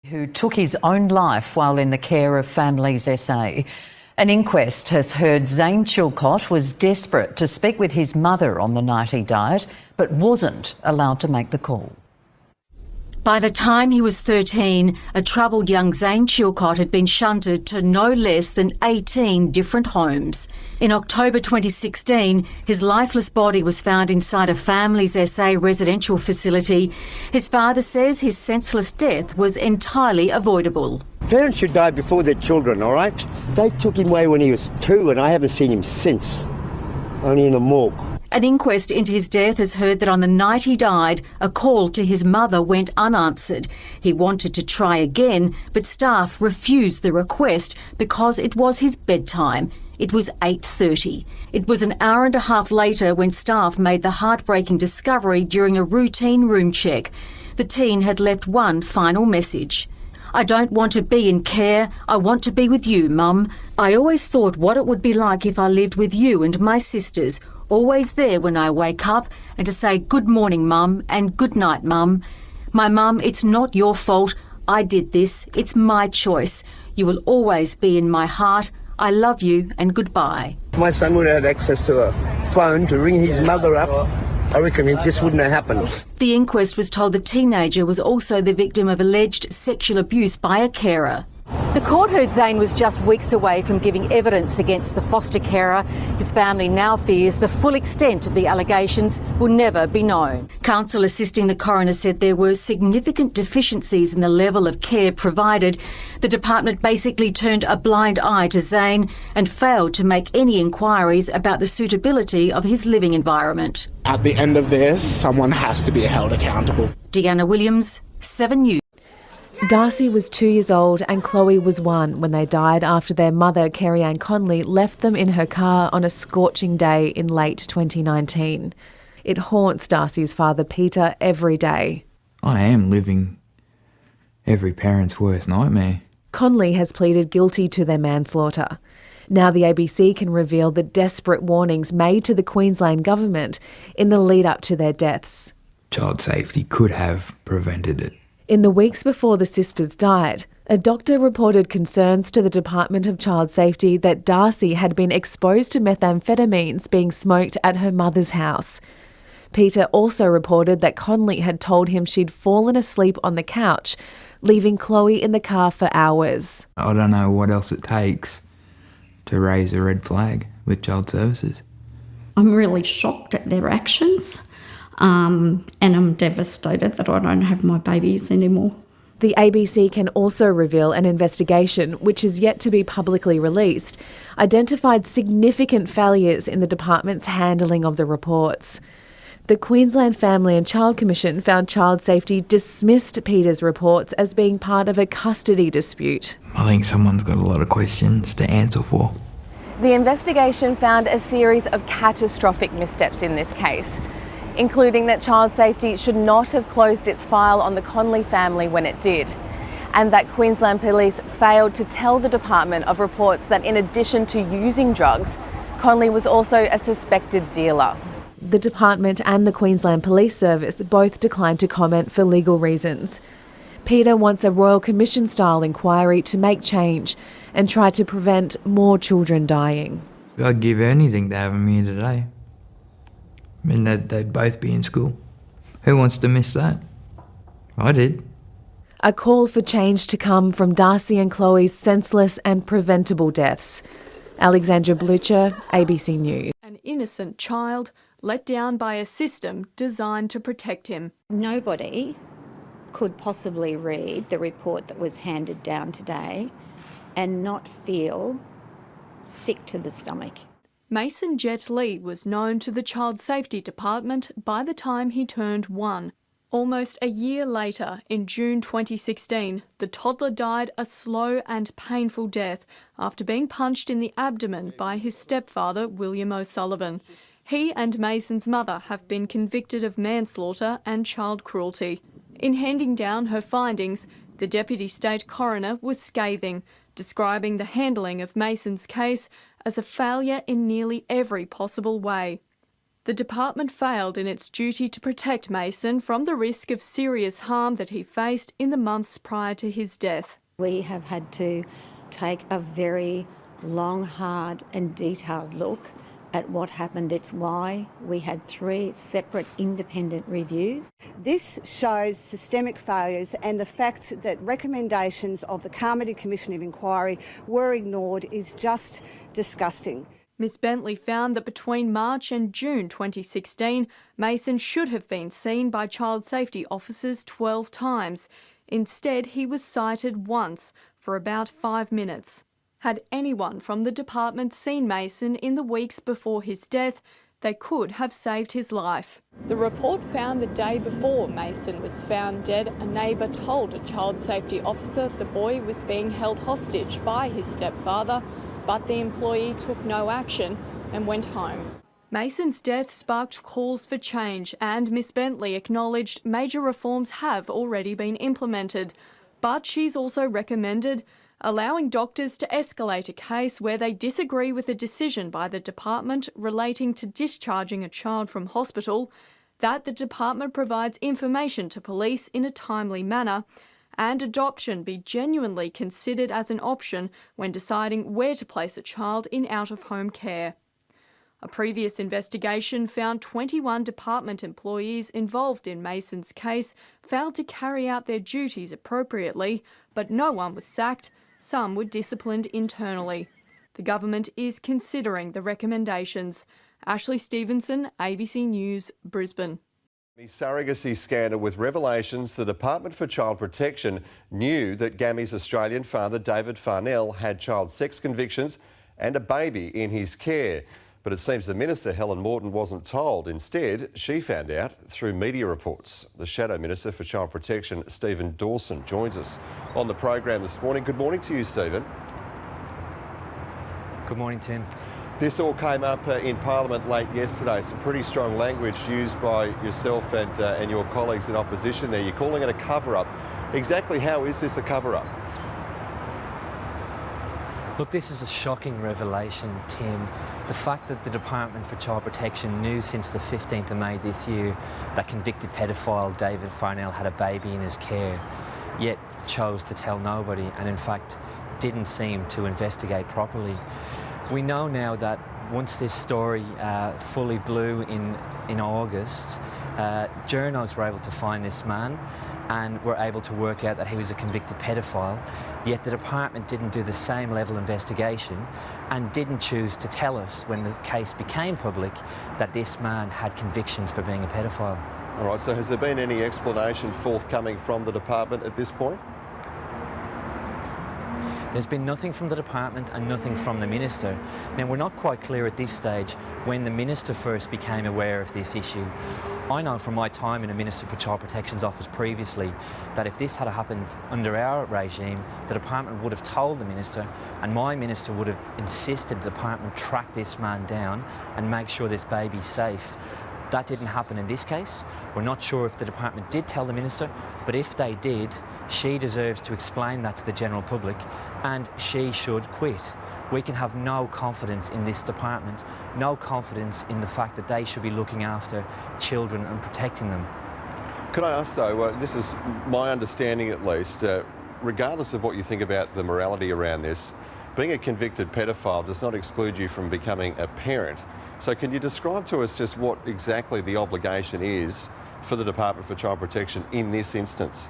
Who took his own life while in the care of Families SA. An inquest has heard Zane Chilcott was desperate to speak with his mother on the night he died, but wasn't allowed to make the call. By the time he was 13, a troubled young Zane Chilcott had been shunted to no less than 18 different homes. In October 2016, his lifeless body was found inside a Families SA residential facility. His father says his senseless death was entirely avoidable. Parents should die before their children, all right? They took him away when he was 2 and I haven't seen him since, only in the morgue. An inquest into his death has heard that on the night he died, a call to his mother went unanswered. He wanted to try again, but staff refused the request because it was his bedtime. It was 8:30. It was an hour and a half later when staff made the heartbreaking discovery during a routine room check. The teen had left one final message. "I don't want to be in care. I want to be with you, Mum. I always thought what it would be like if I lived with you and my sisters, always there when I wake up, and to say good morning, Mum, and good night, Mum. My Mum, it's not your fault. I did this. It's my choice. You will always be in my heart. I love you and goodbye." If my son would have had access to a phone to ring his mother up, I reckon this wouldn't have happened. The inquest was told the teenager was also the victim of alleged sexual abuse by a carer. The court heard Zane was just weeks away from giving evidence against the foster carer. His family now fears the full extent of the allegations will never be known. Counsel assisting the coroner said there were significant deficiencies in the level of care provided. The department basically turned a blind eye to Zane and failed to make any inquiries about the suitability of his living environment. At the end of this, someone has to be held accountable. Deanna Williams, 7 News. Darcy was 2 years old and Chloe was 1 when they died after their mother, Kerry-Ann Conley, left them in her car on a scorching day in late 2019. It haunts Darcy's father, Peter, every day. I am living every parent's worst nightmare. Conley has pleaded guilty to their manslaughter. Now the ABC can reveal the desperate warnings made to the Queensland government in the lead up to their deaths. Child safety could have prevented it. In the weeks before the sisters died, a doctor reported concerns to the Department of Child Safety that Darcy had been exposed to methamphetamines being smoked at her mother's house. Peter also reported that Conley had told him she'd fallen asleep on the couch, leaving Chloe in the car for hours. I don't know what else it takes to raise a red flag with child services. I'm really shocked at their actions. And I'm devastated that I don't have my babies anymore. The ABC can also reveal an investigation, which is yet to be publicly released, identified significant failures in the department's handling of the reports. The Queensland Family and Child Commission found Child Safety dismissed Peter's reports as being part of a custody dispute. I think someone's got a lot of questions to answer for. The investigation found a series of catastrophic missteps in this case, including that Child Safety should not have closed its file on the Conley family when it did, and that Queensland Police failed to tell the department of reports that in addition to using drugs, Conley was also a suspected dealer. The department and the Queensland Police Service both declined to comment for legal reasons. Peter wants a Royal Commission-style inquiry to make change and try to prevent more children dying. I'd give anything to have them here today. I mean, they'd both be in school. Who wants to miss that? I did. A call for change to come from Darcy and Chloe's senseless and preventable deaths. Alexandra Blucher, ABC News. An innocent child let down by a system designed to protect him. Nobody could possibly read the report that was handed down today and not feel sick to the stomach. Mason Jet Lee was known to the Child Safety Department by the time he turned 1. Almost a year later, in June 2016, the toddler died a slow and painful death after being punched in the abdomen by his stepfather, William O'Sullivan. He and Mason's mother have been convicted of manslaughter and child cruelty. In handing down her findings, the Deputy State Coroner was scathing, describing the handling of Mason's case as a failure in nearly every possible way. The department failed in its duty to protect Mason from the risk of serious harm that he faced in the months prior to his death. We have had to take a very long, hard and detailed look at what happened. It's why we had 3 separate independent reviews. This shows systemic failures, and the fact that recommendations of the Carmody Commission of Inquiry were ignored is just disgusting. Ms Bentley found that between March and June 2016, Mason should have been seen by child safety officers 12 times. Instead, he was cited once for about 5 minutes. Had anyone from the department seen Mason in the weeks before his death, they could have saved his life. The report found the day before Mason was found dead, a neighbour told a child safety officer the boy was being held hostage by his stepfather, but the employee took no action and went home. Mason's death sparked calls for change, and Miss Bentley acknowledged major reforms have already been implemented. But she's also recommended allowing doctors to escalate a case where they disagree with a decision by the department relating to discharging a child from hospital, that the department provides information to police in a timely manner, and adoption be genuinely considered as an option when deciding where to place a child in out-of-home care. A previous investigation found 21 department employees involved in Mason's case failed to carry out their duties appropriately, but no one was sacked. Some were disciplined internally. The government is considering the recommendations. Ashley Stevenson, ABC News, Brisbane. Surrogacy scandal with revelations the Department for Child Protection knew that Gammy's Australian father David Farnell had child sex convictions and a baby in his care. But it seems the Minister, Helen Morton, wasn't told. Instead, she found out through media reports. The Shadow Minister for Child Protection, Stephen Dawson, joins us on the program this morning. Good morning to you, Stephen. Good morning, Tim. This all came up in Parliament late yesterday. Some pretty strong language used by yourself and your colleagues in opposition there. You're calling it a cover-up. Exactly how is this a cover-up? Look, this is a shocking revelation, Tim. The fact that the Department for Child Protection knew since the 15th of May this year that convicted pedophile David Farnell had a baby in his care, yet chose to tell nobody and in fact didn't seem to investigate properly. We know now that once this story fully blew in August, journos were able to find this man and were able to work out that he was a convicted pedophile, yet the department didn't do the same level of investigation and didn't choose to tell us when the case became public that this man had convictions for being a pedophile. All right, so has there been any explanation forthcoming from the department at this point? There's been nothing from the department and nothing from the Minister. Now, we're not quite clear at this stage when the Minister first became aware of this issue. I know from my time in the Minister for Child Protection's office previously that if this had happened under our regime, the department would have told the Minister, and my Minister would have insisted the department track this man down and make sure this baby's safe. That didn't happen in this case. We're not sure if the department did tell the Minister, but if they did, she deserves to explain that to the general public, and she should quit. We can have no confidence in this department, no confidence in the fact that they should be looking after children and protecting them. Could I ask though, this is my understanding at least, regardless of what you think about the morality around this, being a convicted pedophile does not exclude you from becoming a parent. So can you describe to us just what exactly the obligation is for the Department for Child Protection in this instance?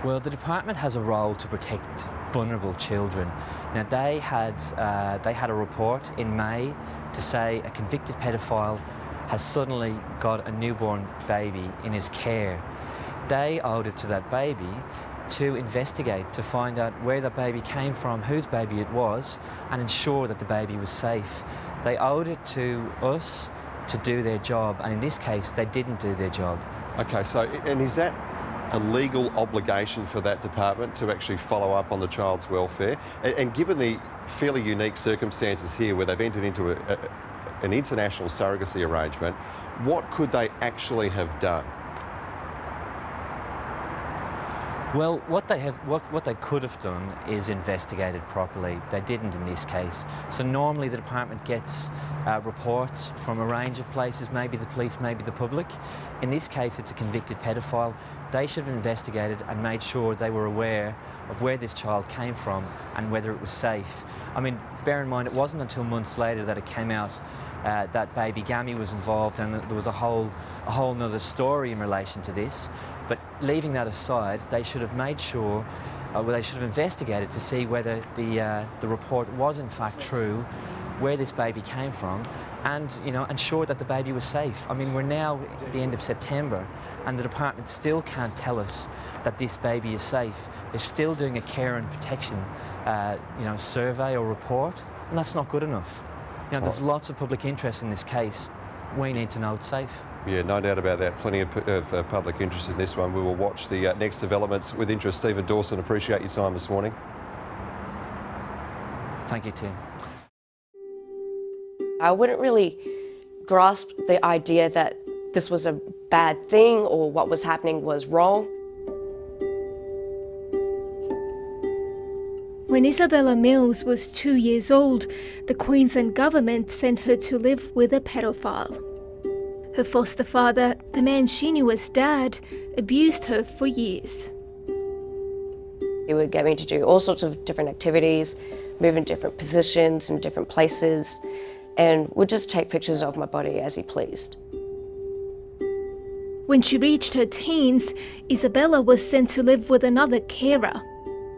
Well, the department has a role to protect vulnerable children. Now, they had a report in May to say a convicted pedophile has suddenly got a newborn baby in his care. They owed it to that baby to investigate, to find out where the baby came from, whose baby it was, and ensure that the baby was safe. They owed it to us to do their job, and in this case, they didn't do their job. Okay, so, and is that a legal obligation for that department to actually follow up on the child's welfare? And given the fairly unique circumstances here where they've entered into an international surrogacy arrangement, what could they actually have done? Well, what they could have done is investigated properly. They didn't in this case. So normally the department gets reports from a range of places, maybe the police, maybe the public. In this case, it's a convicted pedophile. They should have investigated and made sure they were aware of where this child came from and whether it was safe. I mean, bear in mind, it wasn't until months later that it came out that baby Gammy was involved, and there was a whole nother story in relation to this. But leaving that aside, they should have made sure, they should have investigated to see whether the report was in fact true, where this baby came from, and ensured that the baby was safe. I mean, we're now at the end of September, and the department still can't tell us that this baby is safe. They're still doing a care and protection, survey or report, and that's not good enough. There's lots of public interest in this case. We need to know it's safe. Yeah, no doubt about that. Plenty of public interest in this one. We will watch the next developments with interest. Stephen Dawson, appreciate your time this morning. Thank you, Tim. I wouldn't really grasp the idea that this was a bad thing or what was happening was wrong. When Isabella Mills was 2 years old, the Queensland government sent her to live with a pedophile. Her foster father, the man she knew as Dad, abused her for years. He would get me to do all sorts of different activities, move in different positions in different places, and would just take pictures of my body as he pleased. When she reached her teens, Isabella was sent to live with another carer.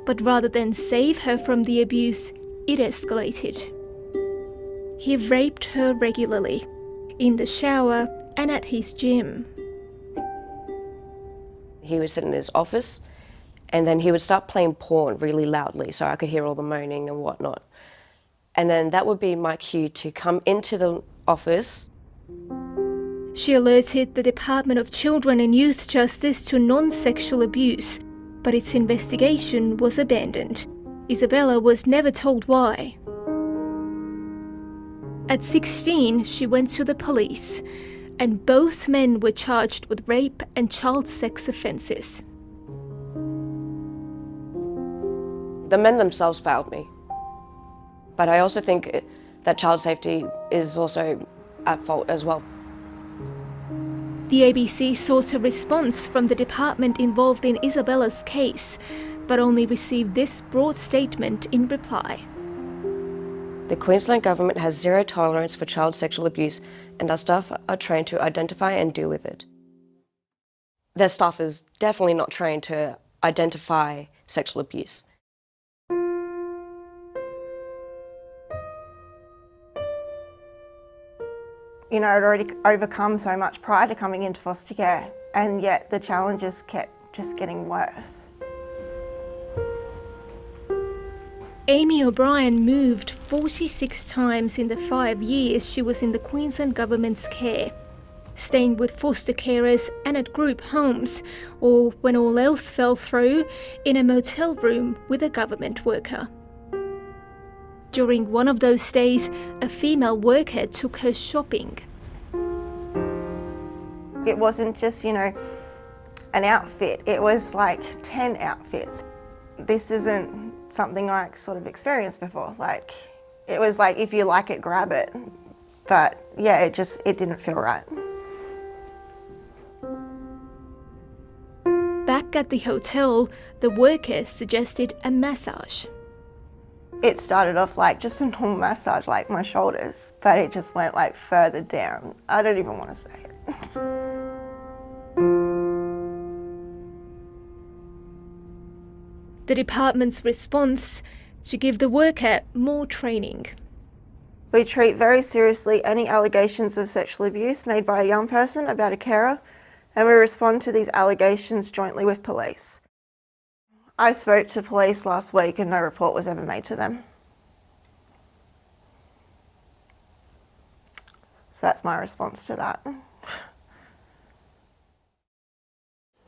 But rather than save her from the abuse, it escalated. He raped her regularly, in the shower and at his gym. He would sit in his office and then he would start playing porn really loudly so I could hear all the moaning and whatnot. And then that would be my cue to come into the office. She alerted the Department of Children and Youth Justice to non-sexual abuse, but its investigation was abandoned. Isabella was never told why. At 16, she went to the police, and both men were charged with rape and child sex offences. The men themselves failed me. But I also think that child safety is also at fault as well. The ABC sought a response from the department involved in Isabella's case, but only received this broad statement in reply. The Queensland Government has zero tolerance for child sexual abuse, and our staff are trained to identify and deal with it. Their staff is definitely not trained to identify sexual abuse. You know, I'd already overcome so much prior to coming into foster care, and yet the challenges kept just getting worse. Amy O'Brien moved 46 times in the 5 years she was in the Queensland Government's care, staying with foster carers and at group homes, or when all else fell through, in a motel room with a government worker. During one of those stays, a female worker took her shopping. It wasn't just, you know, an outfit, it was like 10 outfits. This isn't something I sort of experienced before. Like, it was like, if you like it, grab it. But yeah, it didn't feel right. Back at the hotel, the worker suggested a massage. It started off like just a normal massage, like my shoulders, but it just went like further down. I don't even want to say it. The department's response: to give the worker more training. We treat very seriously any allegations of sexual abuse made by a young person about a carer, and we respond to these allegations jointly with police. I spoke to police last week and no report was ever made to them. So that's my response to that.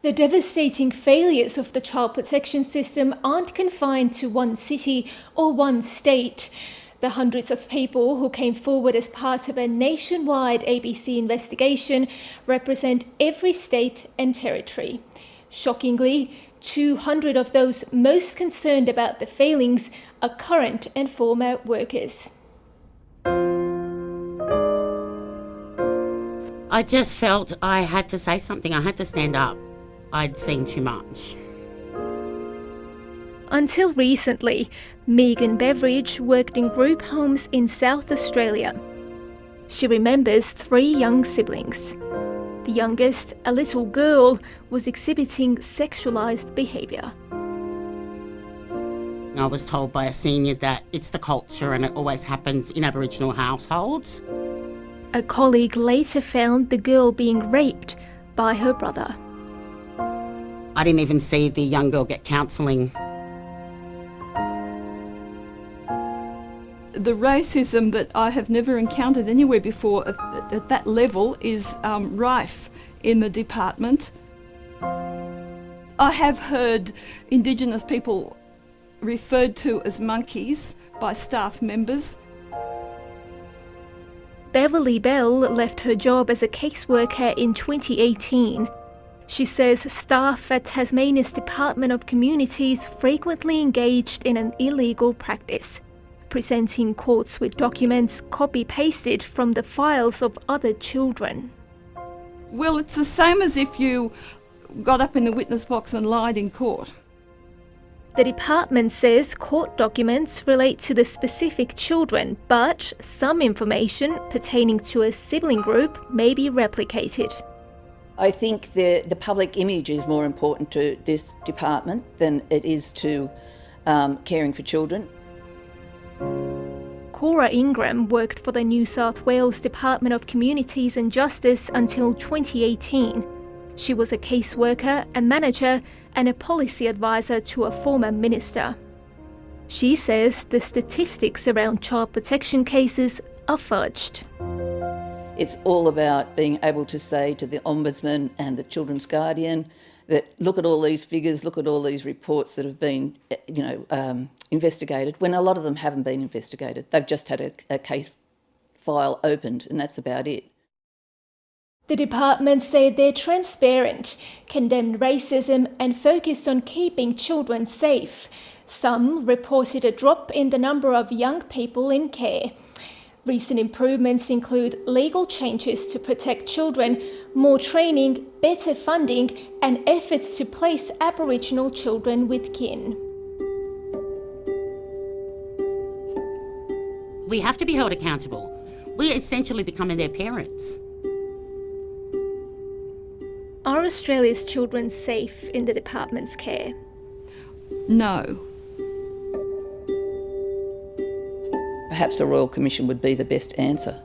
The devastating failures of the child protection system aren't confined to one city or one state. The hundreds of people who came forward as part of a nationwide ABC investigation represent every state and territory. Shockingly, 200 of those most concerned about the failings are current and former workers. I just felt I had to say something. I had to stand up. I'd seen too much. Until recently, Megan Beveridge worked in group homes in South Australia. She remembers 3 young siblings. The youngest, a little girl, was exhibiting sexualised behaviour. I was told by a senior that it's the culture and it always happens in Aboriginal households. A colleague later found the girl being raped by her brother. I didn't even see the young girl get counselling. The racism that I have never encountered anywhere before at that level is rife in the department. I have heard Indigenous people referred to as monkeys by staff members. Beverly Bell left her job as a caseworker in 2018. She says staff at Tasmania's Department of Communities frequently engaged in an illegal practice, presenting courts with documents copy-pasted from the files of other children. Well, it's the same as if you got up in the witness box and lied in court. The department says court documents relate to the specific children, but some information pertaining to a sibling group may be replicated. I think the public image is more important to this department than it is to caring for children. Cora Ingram worked for the New South Wales Department of Communities and Justice until 2018. She was a caseworker, a manager, and a policy advisor to a former minister. She says the statistics around child protection cases are fudged. It's all about being able to say to the Ombudsman and the Children's Guardian that look at all these figures, look at all these reports that have been, investigated, when a lot of them haven't been investigated. They've just had a case file opened, and that's about it. The department said they're transparent, condemned racism and focused on keeping children safe. Some reported a drop in the number of young people in care. Recent improvements include legal changes to protect children, more training, better funding, and efforts to place Aboriginal children with kin. We have to be held accountable. We're essentially becoming their parents. Are Australia's children safe in the department's care? No. Perhaps a Royal Commission would be the best answer.